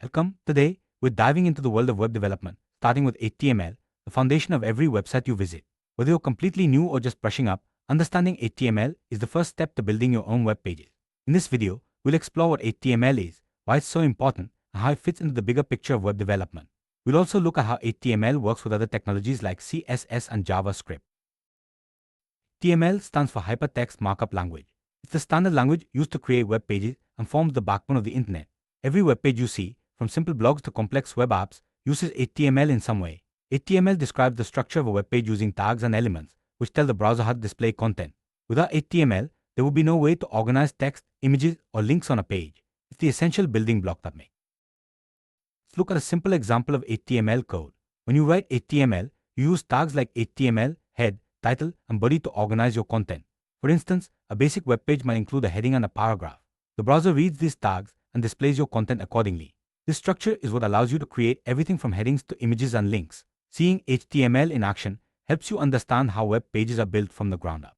Welcome. Today, we're diving into the world of web development, starting with HTML, the foundation of every website you visit. Whether you're completely new or just brushing up, understanding HTML is the first step to building your own web pages. In this video, we'll explore what HTML is, why it's so important, and how it fits into the bigger picture of web development. We'll also look at how HTML works with other technologies like CSS and JavaScript. HTML stands for Hypertext Markup Language. It's the standard language used to create web pages and forms the backbone of the internet. Every web page you see, from simple blogs to complex web apps, uses HTML in some way. HTML describes the structure of a web page using tags and elements, which tell the browser how to display content. Without HTML, there would be no way to organize text, images, or links on a page. It's the essential building block that makes. Let's look at a simple example of HTML code. When you write HTML, you use tags like HTML, head, title, and body to organize your content. For instance, a basic web page might include a heading and a paragraph. The browser reads these tags and displays your content accordingly. This structure is what allows you to create everything from headings to images and links. Seeing HTML in action helps you understand how web pages are built from the ground up.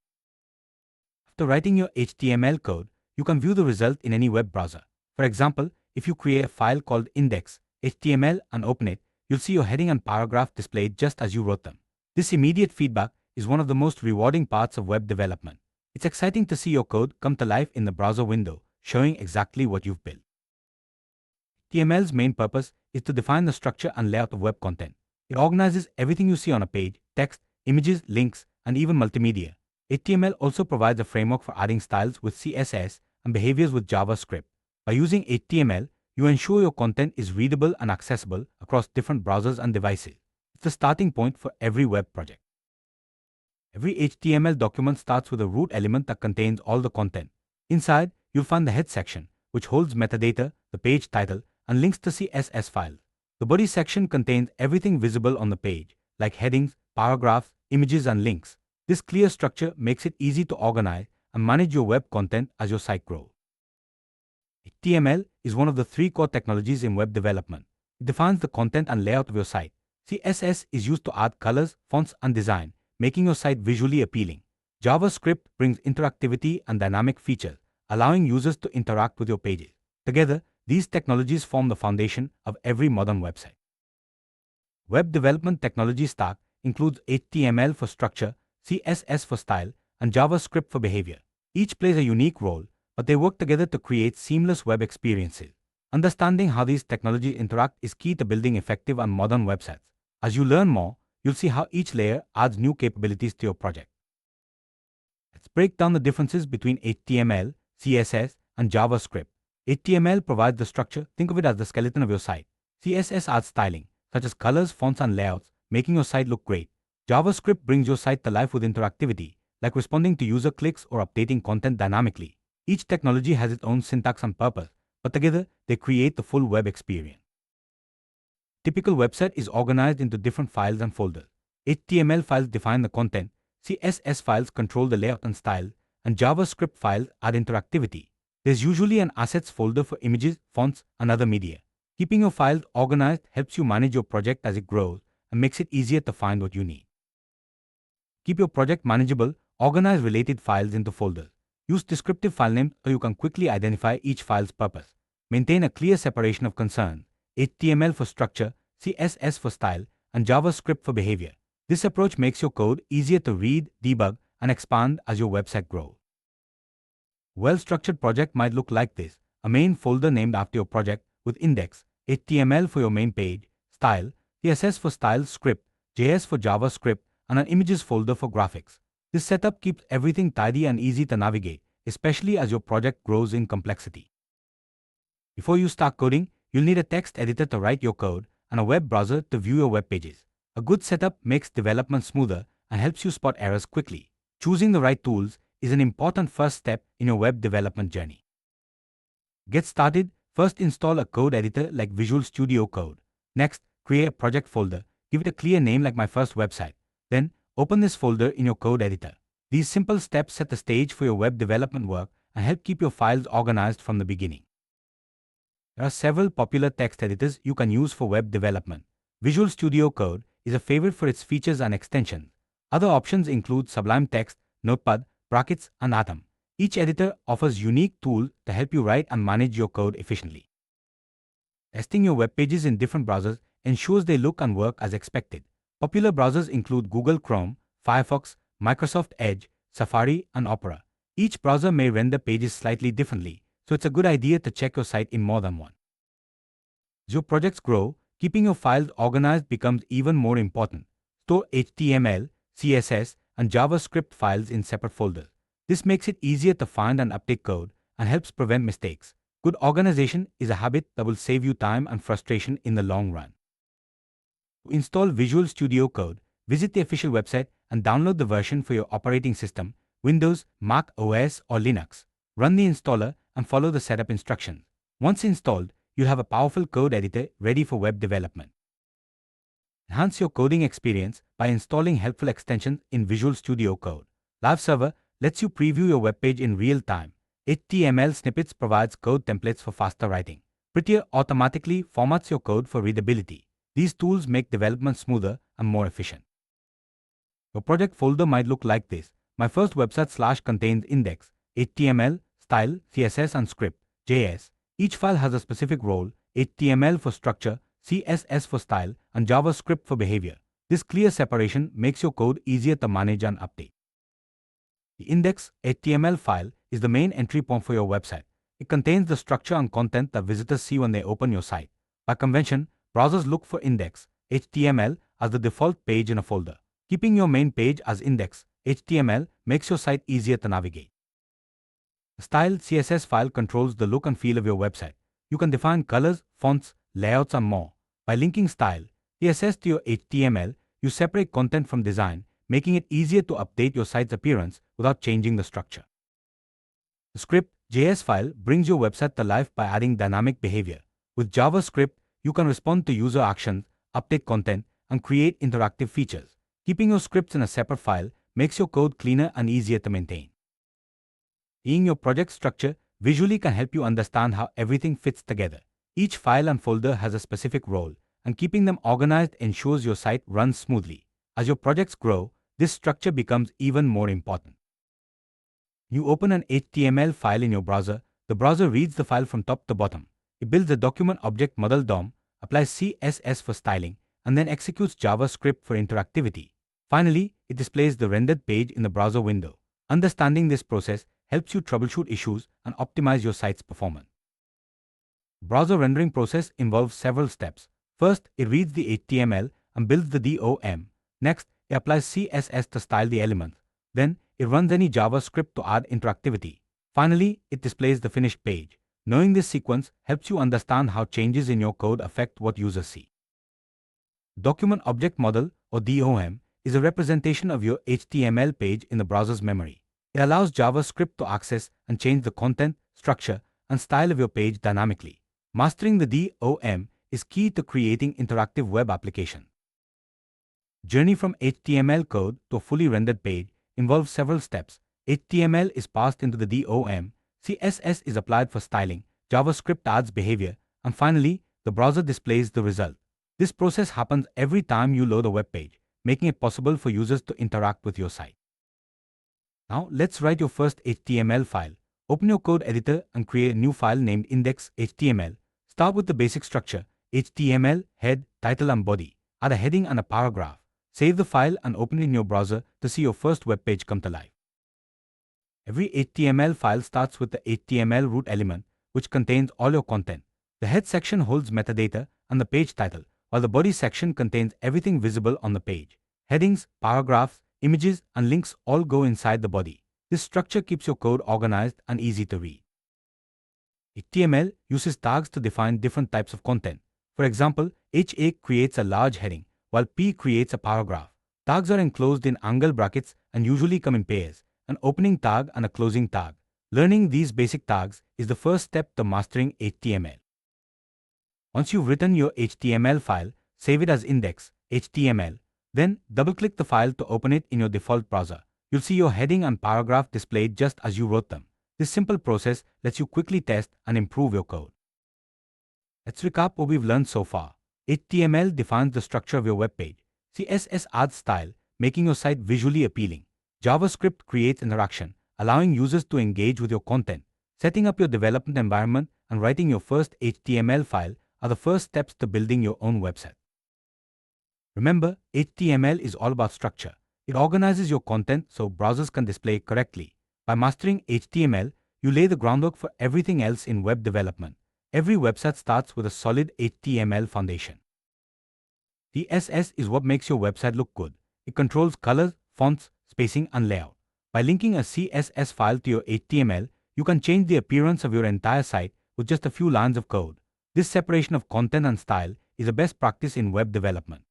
After writing your HTML code, you can view the result in any web browser. For example, if you create a file called index.html and open it, you'll see your heading and paragraph displayed just as you wrote them. This immediate feedback is one of the most rewarding parts of web development. It's exciting to see your code come to life in the browser window, showing exactly what you've built. HTML's main purpose is to define the structure and layout of web content. It organizes everything you see on a page: text, images, links, and even multimedia. HTML also provides a framework for adding styles with CSS and behaviors with JavaScript. By using HTML, you ensure your content is readable and accessible across different browsers and devices. It's the starting point for every web project. Every HTML document starts with a root element that contains all the content. Inside, you'll find the head section, which holds metadata, the page title, and links to CSS files. The body section contains everything visible on the page, like headings, paragraphs, images, and links. This clear structure makes it easy to organize and manage your web content as your site grows. HTML is one of the three core technologies in web development. It defines the content and layout of your site. CSS is used to add colors, fonts, and design, making your site visually appealing. JavaScript brings interactivity and dynamic features, allowing users to interact with your pages. Together, these technologies form the foundation of every modern website. Web development technology stack includes HTML for structure, CSS for style, and JavaScript for behavior. Each plays a unique role, but they work together to create seamless web experiences. Understanding how these technologies interact is key to building effective and modern websites. As you learn more, you'll see how each layer adds new capabilities to your project. Let's break down the differences between HTML, CSS, and JavaScript. HTML provides the structure. Think of it as the skeleton of your site. CSS adds styling, such as colors, fonts, and layouts, making your site look great. JavaScript brings your site to life with interactivity, like responding to user clicks or updating content dynamically. Each technology has its own syntax and purpose, but together they create the full web experience. Typical website is organized into different files and folders. HTML files define the content, CSS files control the layout and style, and JavaScript files add interactivity. There's usually an assets folder for images, fonts, and other media. Keeping your files organized helps you manage your project as it grows and makes it easier to find what you need. Keep your project manageable. Organize related files into folders. Use descriptive file names so you can quickly identify each file's purpose. Maintain a clear separation of concern: HTML for structure, CSS for style, and JavaScript for behavior. This approach makes your code easier to read, debug, and expand as your website grows. A well-structured project might look like this: a main folder named after your project with index, HTML for your main page, style, CSS for style, script, JS for JavaScript, and an images folder for graphics. This setup keeps everything tidy and easy to navigate, especially as your project grows in complexity. Before you start coding, you'll need a text editor to write your code and a web browser to view your web pages. A good setup makes development smoother and helps you spot errors quickly. Choosing the right tools is an important first step in your web development journey. Get started. First, install a code editor like Visual Studio Code. Next, create a project folder. Give it a clear name like My First Website. Then, open this folder in your code editor. These simple steps set the stage for your web development work and help keep your files organized from the beginning. There are several popular text editors you can use for web development. Visual Studio Code is a favorite for its features and extensions. Other options include Sublime Text, Notepad, Brackets, and Atom. Each editor offers unique tools to help you write and manage your code efficiently. Testing your web pages in different browsers ensures they look and work as expected. Popular browsers include Google Chrome, Firefox, Microsoft Edge, Safari, and Opera. Each browser may render pages slightly differently, so it's a good idea to check your site in more than one. As your projects grow, keeping your files organized becomes even more important. Store HTML, CSS, and JavaScript files in separate folders. This makes it easier to find and update code and helps prevent mistakes. Good organization is a habit that will save you time and frustration in the long run. To install Visual Studio Code, visit the official website and download the version for your operating system, Windows, Mac OS, or Linux. Run the installer and follow the setup instructions. Once installed, you'll have a powerful code editor ready for web development. Enhance your coding experience by installing helpful extensions in Visual Studio Code. Live Server lets you preview your web page in real time. HTML Snippets provides code templates for faster writing. Prettier automatically formats your code for readability. These tools make development smoother and more efficient. Your project folder might look like this. My first website / contains index, HTML, style, CSS, and script, JS. Each file has a specific role, HTML for structure, CSS for style, and JavaScript for behavior. This clear separation makes your code easier to manage and update. The index HTML file is the main entry point for your website. It contains the structure and content that visitors see when they open your site. By convention, browsers look for index HTML as the default page in a folder. Keeping your main page as index HTML makes your site easier to navigate. The style CSS file controls the look and feel of your website. You can define colors, fonts, layouts, and more. By linking style CSS to your HTML, you separate content from design, making it easier to update your site's appearance without changing the structure. The script JS file brings your website to life by adding dynamic behavior. With JavaScript, you can respond to user actions, update content, and create interactive features. Keeping your scripts in a separate file makes your code cleaner and easier to maintain. Seeing your project structure visually can help you understand how everything fits together. Each file and folder has a specific role, and keeping them organized ensures your site runs smoothly. As your projects grow, this structure becomes even more important. You open an HTML file in your browser. The browser reads the file from top to bottom. It builds a document object model DOM, applies CSS for styling, and then executes JavaScript for interactivity. Finally, it displays the rendered page in the browser window. Understanding this process helps you troubleshoot issues and optimize your site's performance. Browser rendering process involves several steps. First, it reads the HTML and builds the DOM. Next, it applies CSS to style the elements. Then, it runs any JavaScript to add interactivity. Finally, it displays the finished page. Knowing this sequence helps you understand how changes in your code affect what users see. Document Object Model, or DOM, is a representation of your HTML page in the browser's memory. It allows JavaScript to access and change the content, structure, and style of your page dynamically. Mastering the DOM is key to creating interactive web applications. Journey from HTML code to a fully rendered page involves several steps. HTML is passed into the DOM, CSS is applied for styling, JavaScript adds behavior, and finally, the browser displays the result. This process happens every time you load a web page, making it possible for users to interact with your site. Now, let's write your first HTML file. Open your code editor and create a new file named index.html. Start with the basic structure, HTML, head, title, and body. Add a heading and a paragraph. Save the file and open it in your browser to see your first web page come to life. Every HTML file starts with the HTML root element, which contains all your content. The head section holds metadata and the page title, while the body section contains everything visible on the page. Headings, paragraphs, images, and links all go inside the body. This structure keeps your code organized and easy to read. HTML uses tags to define different types of content. For example, HA creates a large heading, while P creates a paragraph. Tags are enclosed in angle brackets and usually come in pairs, an opening tag and a closing tag. Learning these basic tags is the first step to mastering HTML. Once you've written your HTML file, save it as index.html. Then, double-click the file to open it in your default browser. You'll see your heading and paragraph displayed just as you wrote them. This simple process lets you quickly test and improve your code. Let's recap what we've learned so far. HTML defines the structure of your web page. CSS adds style, making your site visually appealing. JavaScript creates interaction, allowing users to engage with your content. Setting up your development environment and writing your first HTML file are the first steps to building your own website. Remember, HTML is all about structure. It organizes your content so browsers can display it correctly. By mastering HTML, you lay the groundwork for everything else in web development. Every website starts with a solid HTML foundation. CSS is what makes your website look good. It controls colors, fonts, spacing, and layout. By linking a CSS file to your HTML, you can change the appearance of your entire site with just a few lines of code. This separation of content and style is a best practice in web development.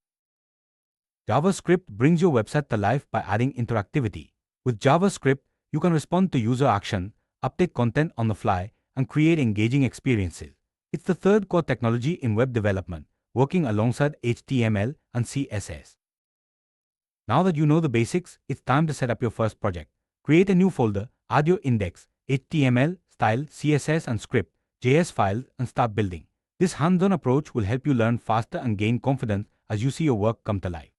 JavaScript brings your website to life by adding interactivity. With JavaScript, you can respond to user action, update content on the fly, and create engaging experiences. It's the third core technology in web development, working alongside HTML and CSS. Now that you know the basics, it's time to set up your first project. Create a new folder, add your index, HTML, style, CSS, and script, JS files, and start building. This hands-on approach will help you learn faster and gain confidence as you see your work come to life.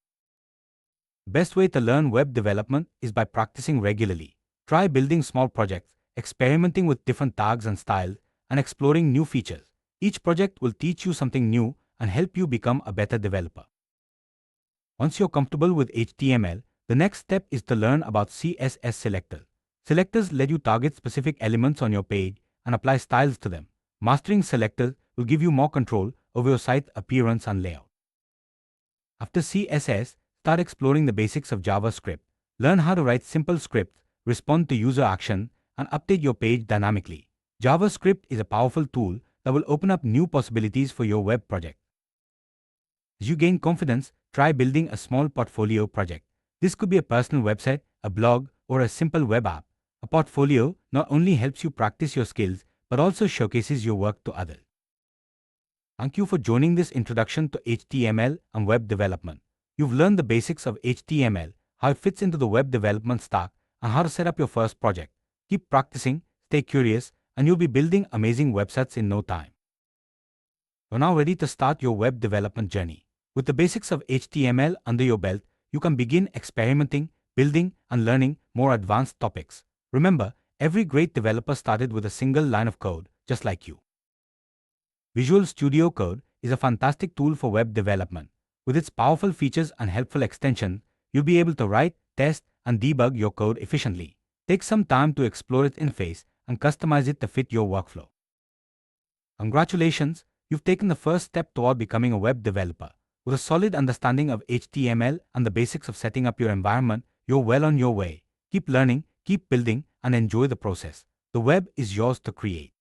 The best way to learn web development is by practicing regularly. Try building small projects, experimenting with different tags and styles, and exploring new features. Each project will teach you something new and help you become a better developer. Once you're comfortable with HTML, the next step is to learn about CSS selectors. Selectors let you target specific elements on your page and apply styles to them. Mastering selectors will give you more control over your site's appearance and layout. After CSS, start exploring the basics of JavaScript. Learn how to write simple scripts, respond to user action, and update your page dynamically. JavaScript is a powerful tool that will open up new possibilities for your web project. As you gain confidence, try building a small portfolio project. This could be a personal website, a blog, or a simple web app. A portfolio not only helps you practice your skills, but also showcases your work to others. Thank you for joining this introduction to HTML and web development. You've learned the basics of HTML, how it fits into the web development stack, and how to set up your first project. Keep practicing, stay curious, and you'll be building amazing websites in no time. You're now ready to start your web development journey. With the basics of HTML under your belt, you can begin experimenting, building, and learning more advanced topics. Remember, every great developer started with a single line of code, just like you. Visual Studio Code is a fantastic tool for web development. With its powerful features and helpful extensions, you'll be able to write, test, and debug your code efficiently. Take some time to explore its interface and customize it to fit your workflow. Congratulations, you've taken the first step toward becoming a web developer. With a solid understanding of HTML and the basics of setting up your environment, you're well on your way. Keep learning, keep building, and enjoy the process. The web is yours to create.